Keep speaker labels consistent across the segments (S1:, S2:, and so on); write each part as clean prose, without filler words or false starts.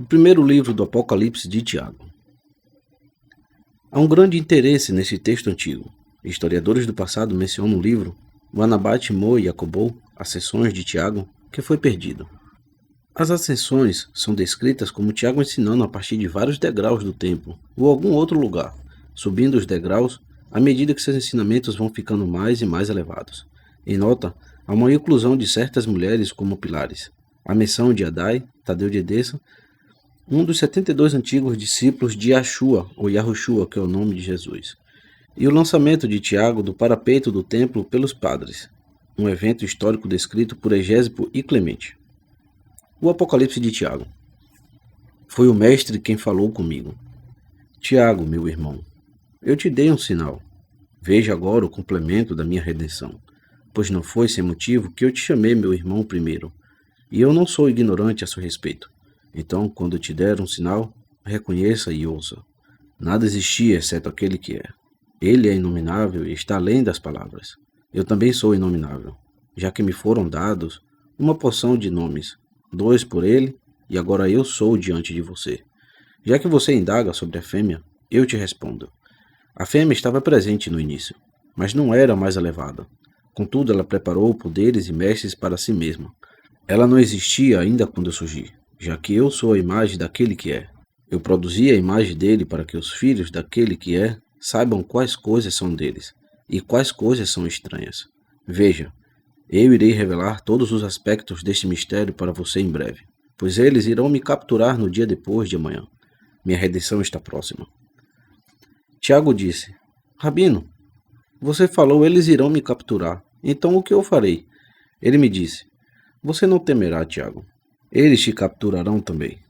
S1: O primeiro livro do Apocalipse de Tiago. Há um grande interesse nesse texto antigo. Historiadores do passado mencionam no livro o Anabat Mo e Jacobou, Ascensões de Tiago, que foi perdido. As ascensões são descritas como Tiago ensinando a partir de vários degraus do templo ou algum outro lugar, subindo os degraus à medida que seus ensinamentos vão ficando mais e mais elevados. Em nota, há uma inclusão de certas mulheres como pilares. A menção de Adai, Tadeu de Edessa, um dos 72 antigos discípulos de Yahshua, ou Yahushua, que é o nome de Jesus, e o lançamento de Tiago do parapeito do templo pelos padres, um evento histórico descrito por Egésipo e Clemente. O Apocalipse de Tiago. Foi o mestre quem falou comigo. Tiago, meu irmão, eu te dei um sinal. Veja agora o complemento da minha redenção, pois não foi sem motivo que eu te chamei meu irmão primeiro, e eu não sou ignorante a seu respeito. Então, quando te der um sinal, reconheça e ouça. Nada existia exceto aquele que é. Ele é inominável e está além das palavras. Eu também sou inominável, já que me foram dados uma porção de nomes, 2 por ele, e agora eu sou diante de você. Já que você indaga sobre a fêmea, eu te respondo. A fêmea estava presente no início, mas não era a mais elevada. Contudo, ela preparou poderes e mestres para si mesma. Ela não existia ainda quando eu surgi, já que eu sou a imagem daquele que é. Eu produzi a imagem dele para que os filhos daquele que é saibam quais coisas são deles e quais coisas são estranhas. Veja, eu irei revelar todos os aspectos deste mistério para você em breve, pois eles irão me capturar no dia depois de amanhã. Minha redenção está próxima. Tiago disse, Rabino, você falou eles irão me capturar, então o que eu farei? Ele me disse, você não temerá, Tiago. Eles te capturarão também.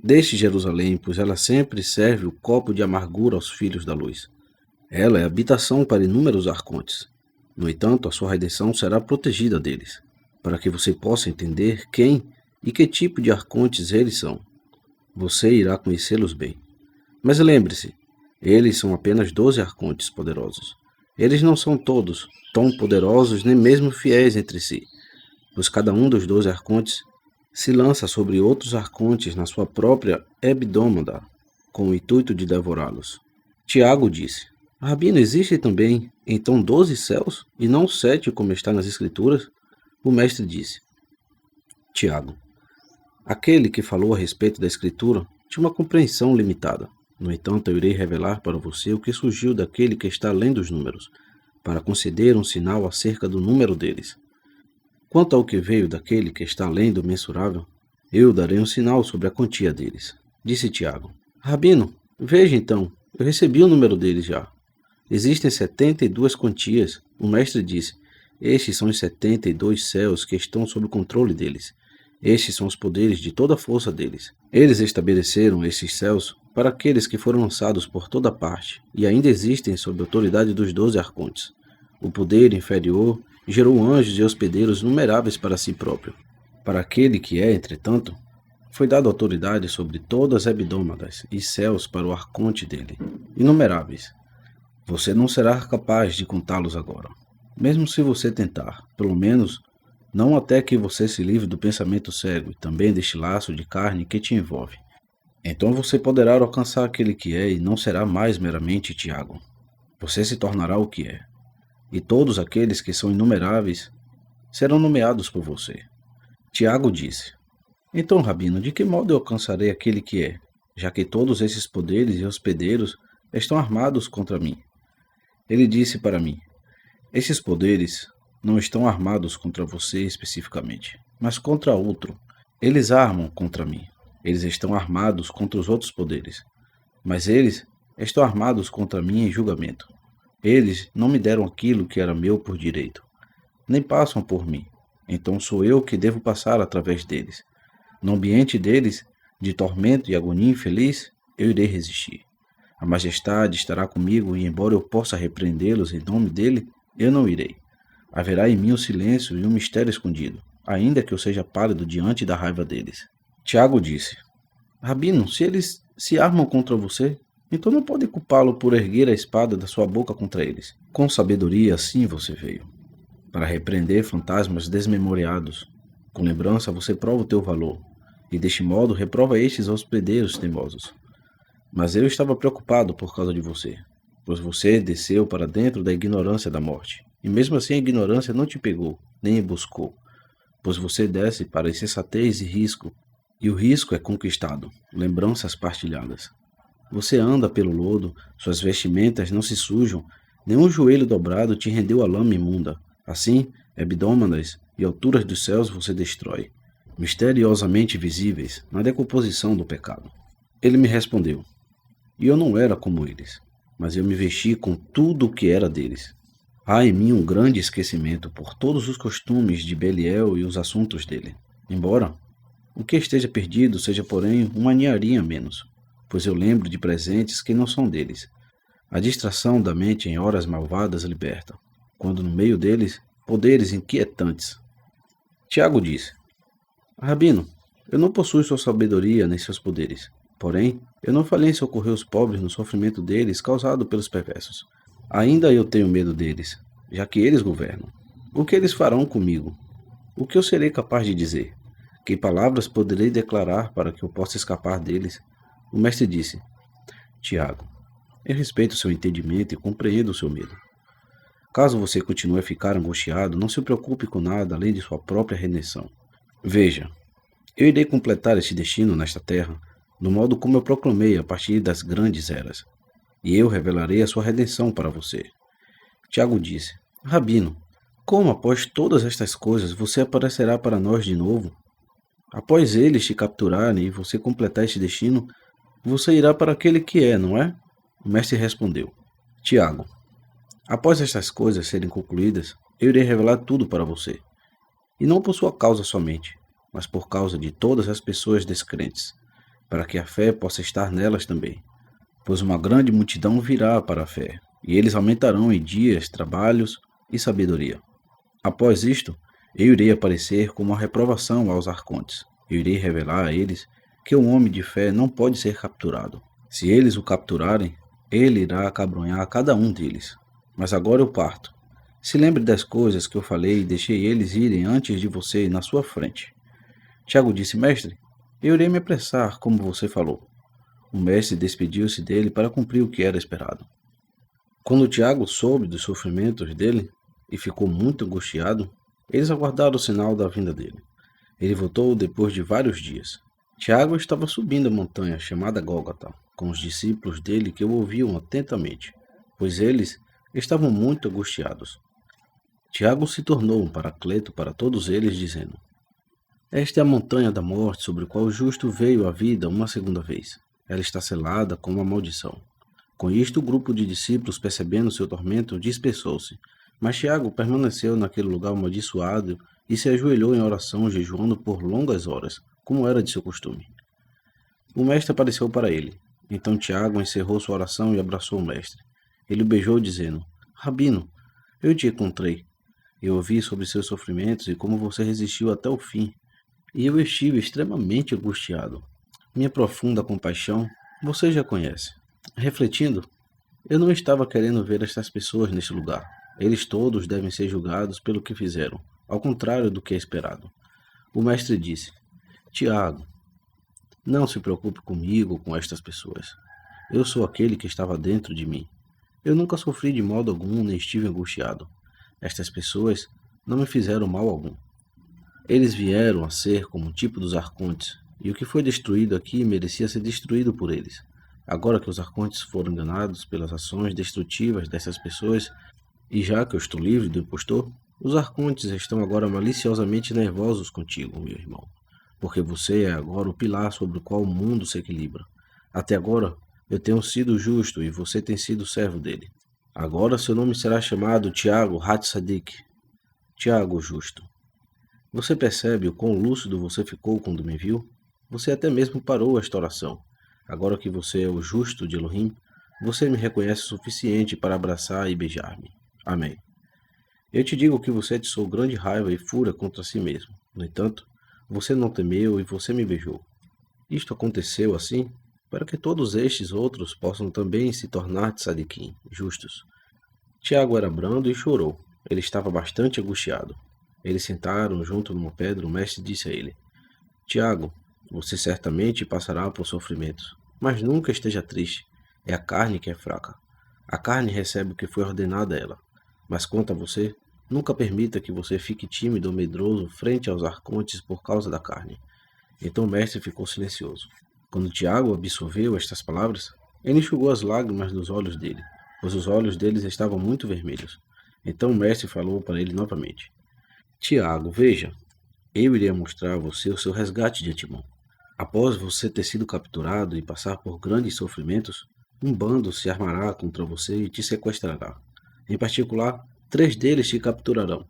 S1: Deixe Jerusalém, pois ela sempre serve o copo de amargura aos filhos da luz. Ela é habitação para inúmeros arcontes. No entanto, a sua redenção será protegida deles, para que você possa entender quem e que tipo de arcontes eles são. Você irá conhecê-los bem. Mas lembre-se, eles são apenas 12 arcontes poderosos. Eles não são todos tão poderosos nem mesmo fiéis entre si, pois cada um dos 12 arcontes se lança sobre outros arcontes na sua própria hebdômada, com o intuito de devorá-los. Tiago disse, Rabino, existe também, então 12 céus, e não 7 como está nas Escrituras? O mestre disse, Tiago, aquele que falou a respeito da Escritura tinha uma compreensão limitada. No entanto, eu irei revelar para você o que surgiu daquele que está além dos números, para conceder um sinal acerca do número deles. Quanto ao que veio daquele que está além do mensurável, eu darei um sinal sobre a quantia deles. Disse Tiago, Rabino, veja então, eu recebi o número deles já. Existem 72 quantias. O mestre disse, estes são os 72 céus que estão sob o controle deles. Estes são os poderes de toda a força deles. Eles estabeleceram esses céus para aqueles que foram lançados por toda parte, e ainda existem sob a autoridade dos 12 arcontes. O poder inferior gerou anjos e hospedeiros numeráveis para si próprio. Para aquele que é, entretanto, foi dada autoridade sobre todas as hebdômadas e céus para o arconte dele, inumeráveis. Você não será capaz de contá-los agora, mesmo se você tentar, pelo menos não até que você se livre do pensamento cego e também deste laço de carne que te envolve. Então você poderá alcançar aquele que é e não será mais meramente Tiago. Você se tornará o que é. E todos aqueles que são inumeráveis serão nomeados por você. Tiago disse, então, Rabino, de que modo eu alcançarei aquele que é, já que todos esses poderes e hospedeiros estão armados contra mim? Ele disse para mim, esses poderes não estão armados contra você especificamente, mas contra outro. Eles armam contra mim. Eles estão armados contra os outros poderes, mas eles estão armados contra mim em julgamento. Eles não me deram aquilo que era meu por direito, nem passam por mim. Então sou eu que devo passar através deles. No ambiente deles, de tormento e agonia infeliz, eu irei resistir. A majestade estará comigo e, embora eu possa repreendê-los em nome dele, eu não irei. Haverá em mim um silêncio e um mistério escondido, ainda que eu seja pálido diante da raiva deles. Tiago disse, Rabino, se eles se armam contra você, então não pode culpá-lo por erguer a espada da sua boca contra eles. Com sabedoria assim você veio, para repreender fantasmas desmemoriados. Com lembrança você prova o teu valor, e deste modo reprova estes hospedeiros teimosos. Mas eu estava preocupado por causa de você, pois você desceu para dentro da ignorância da morte, e mesmo assim a ignorância não te pegou, nem buscou, pois você desce para a insensatez e risco, e o risco é conquistado, lembranças partilhadas. Você anda pelo lodo, suas vestimentas não se sujam, nenhum joelho dobrado te rendeu a lama imunda. Assim, abdômenes e alturas dos céus você destrói, misteriosamente visíveis na decomposição do pecado. Ele me respondeu, e eu não era como eles, mas eu me vesti com tudo o que era deles. Há em mim um grande esquecimento por todos os costumes de Beliel e os assuntos dele. Embora o que esteja perdido seja, porém, uma ninharia a menos, pois eu lembro de presentes que não são deles. A distração da mente em horas malvadas liberta, quando no meio deles, poderes inquietantes. Tiago disse, Rabino, eu não possuo sua sabedoria nem seus poderes. Porém, eu não falhei em socorrer os pobres no sofrimento deles causado pelos perversos. Ainda eu tenho medo deles, já que eles governam. O que eles farão comigo? O que eu serei capaz de dizer? Que palavras poderei declarar para que eu possa escapar deles? O mestre disse, Tiago, eu respeito o seu entendimento e compreendo o seu medo. Caso você continue a ficar angustiado, não se preocupe com nada além de sua própria redenção. Veja, eu irei completar este destino nesta terra, do modo como eu proclamei a partir das grandes eras, e eu revelarei a sua redenção para você. Tiago disse, Rabino, como após todas estas coisas você aparecerá para nós de novo? Após eles te capturarem e você completar este destino, você irá para aquele que é, não é? O mestre respondeu, Tiago, após estas coisas serem concluídas, eu irei revelar tudo para você, e não por sua causa somente, mas por causa de todas as pessoas descrentes, para que a fé possa estar nelas também. Pois uma grande multidão virá para a fé, e eles aumentarão em dias, trabalhos e sabedoria. Após isto, eu irei aparecer como a reprovação aos arcontes. Eu irei revelar a eles que um homem de fé não pode ser capturado. Se eles o capturarem, ele irá acabrunhar cada um deles. Mas agora eu parto. Se lembre das coisas que eu falei e deixei eles irem antes de você na sua frente. Tiago disse, mestre, eu irei me apressar, como você falou. O mestre despediu-se dele para cumprir o que era esperado. Quando Tiago soube dos sofrimentos dele e ficou muito angustiado, eles aguardaram o sinal da vinda dele. Ele voltou depois de vários dias. Tiago estava subindo a montanha chamada Gólgota, com os discípulos dele que o ouviam atentamente, pois eles estavam muito angustiados. Tiago se tornou um paracleto para todos eles, dizendo, esta é a montanha da morte sobre a qual o justo veio à vida uma segunda vez. Ela está selada com uma maldição. Com isto, o grupo de discípulos, percebendo seu tormento, dispersou-se. Mas Tiago permaneceu naquele lugar amaldiçoado e se ajoelhou em oração, jejuando por longas horas, como era de seu costume. O mestre apareceu para ele. Então Tiago encerrou sua oração e abraçou o mestre. Ele o beijou, dizendo, Rabino, eu te encontrei. Eu ouvi sobre seus sofrimentos e como você resistiu até o fim. E eu estive extremamente angustiado. Minha profunda compaixão, você já conhece. Refletindo, eu não estava querendo ver estas pessoas neste lugar. Eles todos devem ser julgados pelo que fizeram, ao contrário do que é esperado. O mestre disse, Tiago, não se preocupe comigo ou com estas pessoas. Eu sou aquele que estava dentro de mim. Eu nunca sofri de modo algum nem estive angustiado. Estas pessoas não me fizeram mal algum. Eles vieram a ser como um tipo dos arcontes, e o que foi destruído aqui merecia ser destruído por eles. Agora que os arcontes foram enganados pelas ações destrutivas dessas pessoas, e já que eu estou livre do impostor, os arcontes estão agora maliciosamente nervosos contigo, meu irmão, porque você é agora o pilar sobre o qual o mundo se equilibra. Até agora, eu tenho sido justo e você tem sido servo dele. Agora seu nome será chamado Tiago Hatzadik, Tiago Justo. Você percebe o quão lúcido você ficou quando me viu? Você até mesmo parou esta oração. Agora que você é o justo de Elohim, você me reconhece o suficiente para abraçar e beijar-me. Amém. Eu te digo que você atiçou grande raiva e fúria contra si mesmo. No entanto, você não temeu e você me beijou. Isto aconteceu assim para que todos estes outros possam também se tornar tzadikim, justos. Tiago era brando e chorou. Ele estava bastante angustiado. Eles sentaram junto numa pedra. O mestre disse a ele, Tiago, Você certamente passará por sofrimentos, mas nunca esteja triste. É a carne que é fraca. A carne recebe o que foi ordenado a ela. Mas quanto a você, nunca permita que você fique tímido ou medroso frente aos arcontes por causa da carne. Então o mestre ficou silencioso. Quando Tiago absorveu estas palavras, ele enxugou as lágrimas dos olhos dele, pois os olhos deles estavam muito vermelhos. Então o mestre falou para ele novamente: Tiago, veja, eu irei mostrar a você o seu resgate de antemão. Após você ter sido capturado e passar por grandes sofrimentos, um bando se armará contra você e te sequestrará. Em particular, 3 deles te capturarão.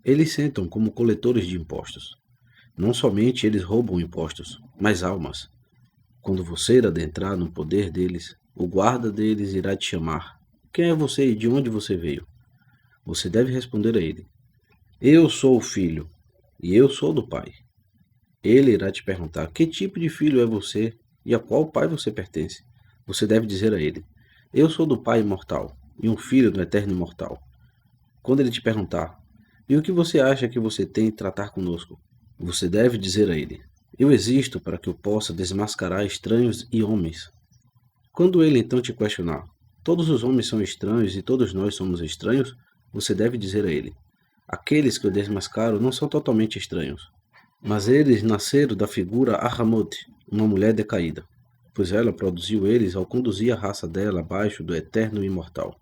S1: Eles sentam como coletores de impostos. Não somente eles roubam impostos, mas almas. Quando você adentrar no poder deles, o guarda deles irá te chamar. Quem é você e de onde você veio? Você deve responder a ele: Eu sou o filho, e eu sou do pai. Ele irá te perguntar: Que tipo de filho é você e a qual pai você pertence? Você deve dizer a ele: Eu sou do Pai imortal e um filho do Eterno imortal. Quando ele te perguntar: E o que você acha que você tem em tratar conosco? Você deve dizer a ele: Eu existo para que eu possa desmascarar estranhos e homens. Quando ele então te questionar: Todos os homens são estranhos e todos nós somos estranhos? Você deve dizer a ele: Aqueles que eu desmascaro não são totalmente estranhos, mas eles nasceram da figura Ahamut, uma mulher decaída, pois ela produziu eles ao conduzir a raça dela abaixo do Eterno e Imortal.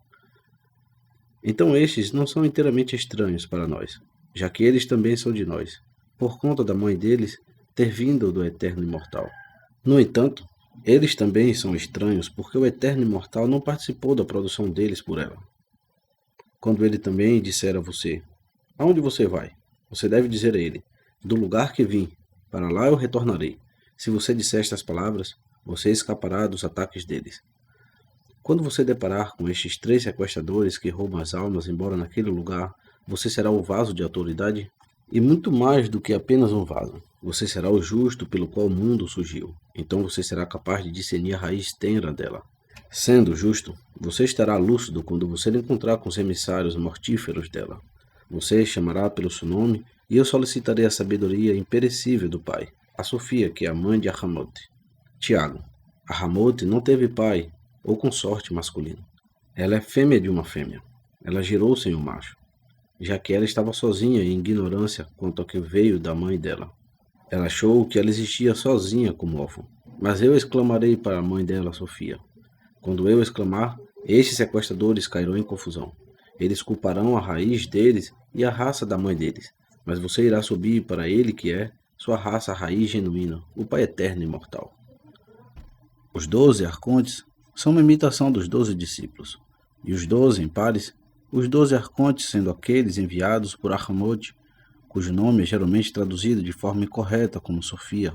S1: Então estes não são inteiramente estranhos para nós, já que eles também são de nós, por conta da mãe deles ter vindo do Eterno Imortal. No entanto, eles também são estranhos porque o Eterno Imortal não participou da produção deles por ela. Quando ele também disser a você: Aonde você vai? Você deve dizer a ele: Do lugar que vim, para lá eu retornarei. Se você disser estas palavras, você escapará dos ataques deles. Quando você deparar com estes 3 sequestradores que roubam as almas embora naquele lugar, você será o vaso de autoridade e muito mais do que apenas um vaso. Você será o justo pelo qual o mundo surgiu. Então você será capaz de discernir a raiz tenra dela. Sendo justo, você estará lúcido quando você encontrar com os emissários mortíferos dela. Você chamará pelo seu nome e eu solicitarei a sabedoria imperecível do Pai, a Sofia, que é a mãe de Ahamut. Tiago, Ahamut não teve pai ou consorte masculino. Ela é fêmea de uma fêmea. Ela gerou sem um macho, já que ela estava sozinha em ignorância quanto ao que veio da mãe dela. Ela achou que ela existia sozinha como órfã. Mas eu exclamarei para a mãe dela, Sofia. Quando eu exclamar, estes sequestradores cairão em confusão. Eles culparão a raiz deles e a raça da mãe deles. Mas você irá subir para ele que é sua raça, a raiz genuína, o Pai eterno e imortal. Os 12 arcontes são uma imitação dos 12 discípulos. E os 12 em pares, os 12 arcontes sendo aqueles enviados por Ahamut, cujo nome é geralmente traduzido de forma incorreta como Sofia.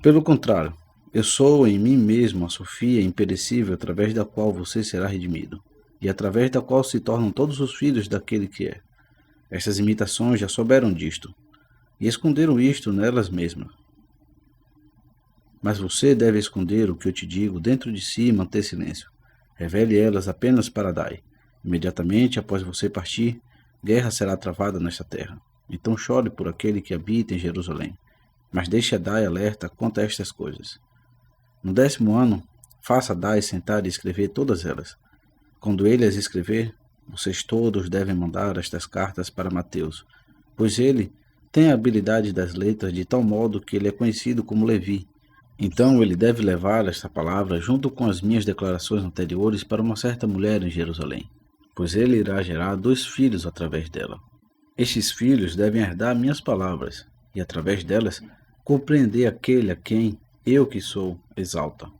S1: Pelo contrário, eu sou em mim mesmo a Sofia imperecível através da qual você será redimido, e através da qual se tornam todos os filhos daquele que é. Estas imitações já souberam disto, e esconderam isto nelas mesmas. Mas você deve esconder o que eu te digo dentro de si e manter silêncio. Revele elas apenas para Dai. Imediatamente após você partir, guerra será travada nesta terra. Então chore por aquele que habita em Jerusalém. Mas deixe a Dai alerta quanto a estas coisas. No 10º ano, faça Dai sentar e escrever todas elas. Quando ele as escrever, vocês todos devem mandar estas cartas para Mateus, pois ele tem a habilidade das letras de tal modo que ele é conhecido como Levi. Então ele deve levar esta palavra junto com as minhas declarações anteriores para uma certa mulher em Jerusalém, pois ele irá gerar 2 filhos através dela. Estes filhos devem herdar minhas palavras, e através delas compreender aquele a quem eu que sou exalta.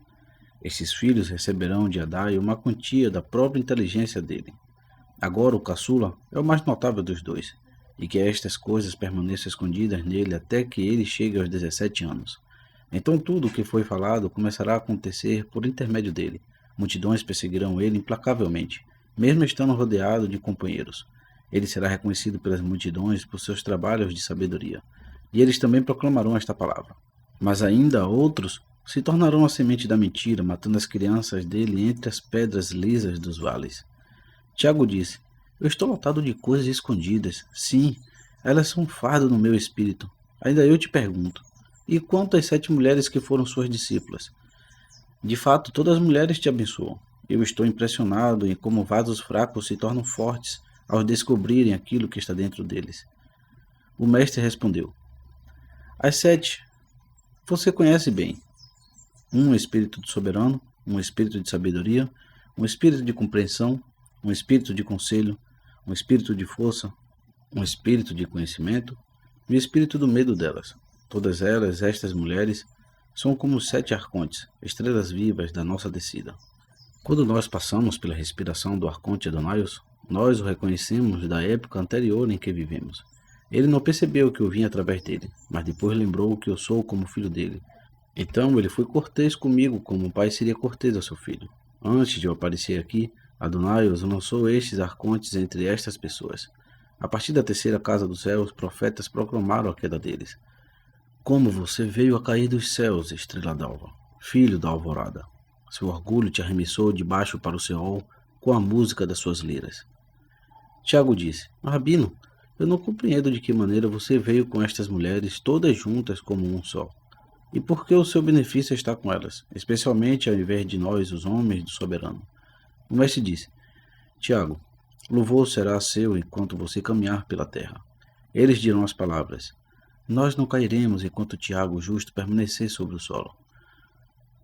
S1: Estes filhos receberão de Adai uma quantia da própria inteligência dele. Agora o caçula é o mais notável dos 2, e que estas coisas permaneçam escondidas nele até que ele chegue aos 17 anos. Então tudo o que foi falado começará a acontecer por intermédio dele. Multidões perseguirão ele implacavelmente, mesmo estando rodeado de companheiros. Ele será reconhecido pelas multidões por seus trabalhos de sabedoria, e eles também proclamarão esta palavra. Mas ainda outros se tornarão a semente da mentira, matando as crianças dele entre as pedras lisas dos vales. Tiago disse: Eu estou lotado de coisas escondidas. Sim, elas são um fardo no meu espírito. Ainda eu te pergunto: E quanto às 7 mulheres que foram suas discípulas? De fato, todas as mulheres te abençoam. Eu estou impressionado em como vasos fracos se tornam fortes ao descobrirem aquilo que está dentro deles. O mestre respondeu: As 7 você conhece bem. Um espírito de soberano, um espírito de sabedoria, um espírito de compreensão, um espírito de conselho, um espírito de força, um espírito de conhecimento e o espírito do medo delas. Todas elas, estas mulheres, são como os 7 arcontes, estrelas vivas da nossa descida. Quando nós passamos pela respiração do arconte Adonaios, nós o reconhecemos da época anterior em que vivemos. Ele não percebeu que eu vim através dele, mas depois lembrou que eu sou como filho dele. Então ele foi cortês comigo como um pai seria cortês ao seu filho. Antes de eu aparecer aqui, Adonaios lançou estes arcontes entre estas pessoas. A partir da terceira casa dos céus, profetas proclamaram a queda deles. Como você veio a cair dos céus, estrela d'alva, filho da alvorada. Seu orgulho te arremessou de baixo para o Seol com a música das suas liras. Tiago disse: Rabino, eu não compreendo de que maneira você veio com estas mulheres todas juntas como um só. E por que o seu benefício está com elas, especialmente ao invés de nós, os homens do soberano? O mestre disse: Tiago, louvor será seu enquanto você caminhar pela terra. Eles dirão as palavras: Nós não cairemos enquanto Tiago, o justo, permanecer sobre o solo.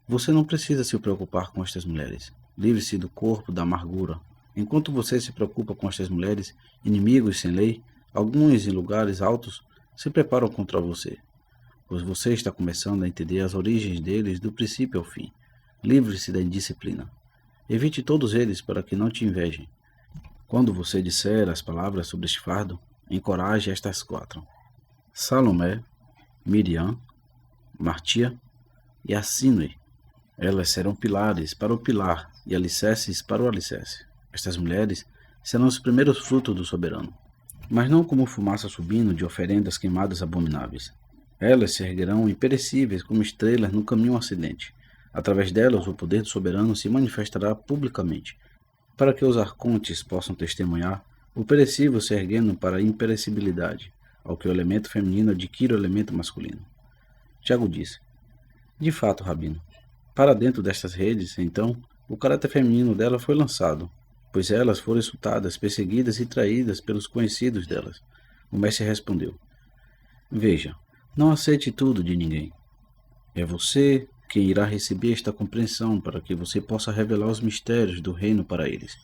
S1: Você não precisa se preocupar com estas mulheres. Livre-se do corpo da amargura. Enquanto você se preocupa com estas mulheres, inimigos sem lei, alguns em lugares altos, se preparam contra você, pois você está começando a entender as origens deles do princípio ao fim. Livre-se da indisciplina. Evite todos eles para que não te invejem. Quando você disser as palavras sobre este fardo, encoraje estas 4. Salomé, Miriam, Martia e Assinui. Elas serão pilares para o pilar e alicerces para o alicerce. Estas mulheres serão os primeiros frutos do soberano, mas não como fumaça subindo de oferendas queimadas abomináveis. Elas se erguerão imperecíveis como estrelas no caminho ascendente. Através delas, o poder do soberano se manifestará publicamente, para que os arcontes possam testemunhar o perecível se erguendo para a imperecibilidade, ao que o elemento feminino adquire o elemento masculino. Tiago disse: De fato, Rabino, para dentro destas redes, então, o caráter feminino dela foi lançado, pois elas foram insultadas, perseguidas e traídas pelos conhecidos delas. O mestre respondeu: Veja, não aceite tudo de ninguém. É você quem irá receber esta compreensão para que você possa revelar os mistérios do reino para eles,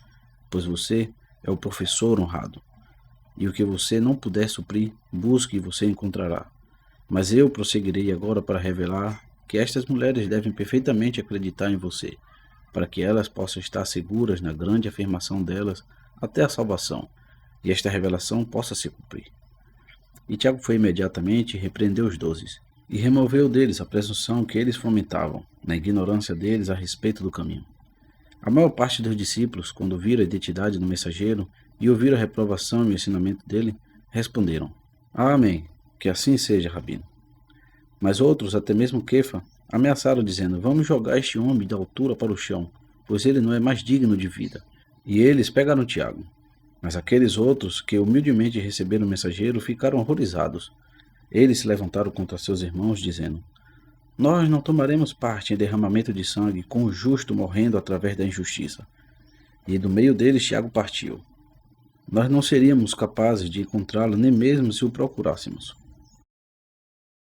S1: pois você é o professor honrado. E o que você não puder suprir, busque e você encontrará. Mas eu prosseguirei agora para revelar que estas mulheres devem perfeitamente acreditar em você, para que elas possam estar seguras na grande afirmação delas até a salvação, e esta revelação possa se cumprir. E Tiago foi imediatamente e repreendeu os 12, e removeu deles a presunção que eles fomentavam, na ignorância deles a respeito do caminho. A maior parte dos discípulos, quando viram a identidade do mensageiro e ouviram a reprovação e o ensinamento dele, responderam: Amém, que assim seja, Rabino. Mas outros, até mesmo Kefa, ameaçaram dizendo: Vamos jogar este homem da altura para o chão, pois ele não é mais digno de vida. E eles pegaram Tiago. Mas aqueles outros que humildemente receberam o mensageiro ficaram horrorizados. Eles se levantaram contra seus irmãos, dizendo: Nós não tomaremos parte em derramamento de sangue com o justo morrendo através da injustiça. E do meio deles Tiago partiu. Nós não seríamos capazes de encontrá-lo nem mesmo se o procurássemos.